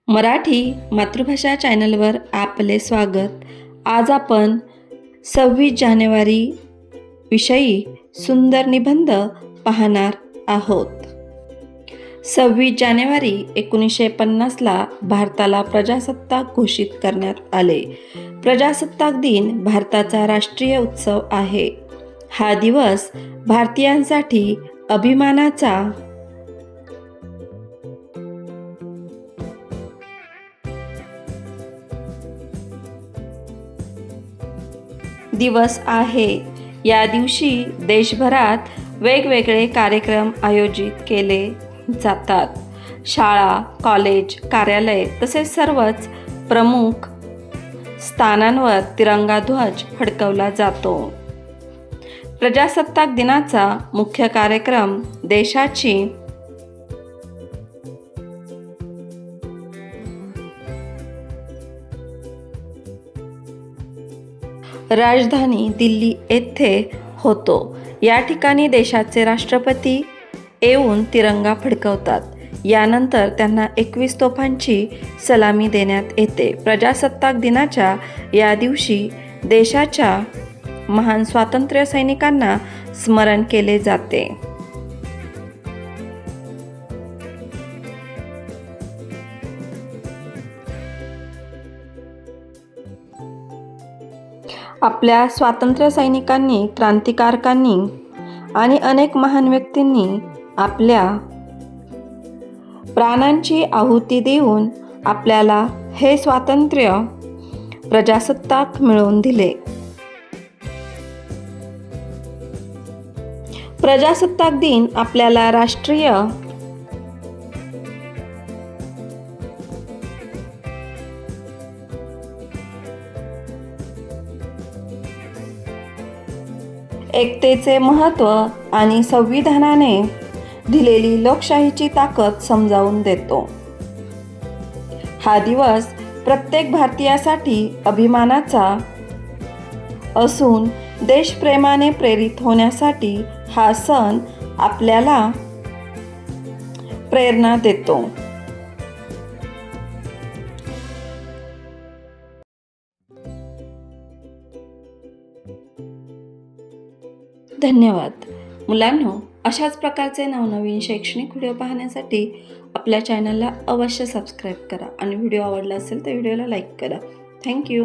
मराठी मातृभाषा चॅनलवर आपले स्वागत। आज आपण 26 जानेवारी विषयी सुंदर निबंध पाहणार आहोत। 26 जानेवारी 1950ला भारताला प्रजासत्ताक घोषित करण्यात आले। प्रजासत्ताक दिन भारताचा राष्ट्रीय उत्सव आहे। हा दिवस भारतीयांसाठी अभिमानाचा दिवस आहे। या दिवशी देशभरात वेगवेगळे कार्यक्रम आयोजित केले जातात। शाळा, कॉलेज, कार्यालय तसेच सर्वच प्रमुख स्थानांवर तिरंगा ध्वज फडकवला जातो। प्रजासत्ताक दिनाचा मुख्य कार्यक्रम देशाची राजधानी दिल्ली येथे होतो। या ठिकाणी देशाचे राष्ट्रपती येऊन तिरंगा फडकवतात। यानंतर त्यांना 21 तोफांची सलामी देण्यात येते। प्रजासत्ताक दिनाच्या या दिवशी देशाच्या महान स्वातंत्र्य सैनिकांना स्मरण केले जाते। आपल्या स्वातंत्र्य सैनिकांनी, क्रांतिकारकांनी आणि अनेक महान व्यक्तींनी आपल्या प्राणांची आहुती देऊन आपल्याला हे स्वातंत्र्य, प्रजासत्ताक मिळवून दिले। प्रजासत्ताक दिन आपल्याला राष्ट्रीय एकतेचे महत्त्व आणि संविधानाने दिलेली लोकशाहीची ताकद समजावून देतो। हा दिवस प्रत्येक भारतीयासाठी अभिमानाचा असून देशप्रेमाने प्रेरित होण्यासाठी हा सण आपल्याला प्रेरणा देतो। धन्यवाद। मुलांनो, अशाच प्रकारचे नवनवीन शैक्षणिक व्हिडिओ पाहण्यासाठी आपल्या चॅनलला अवश्य सबस्क्राईब करा आणि व्हिडिओ आवडला असेल तर व्हिडिओला लाईक करा। थँक्यू।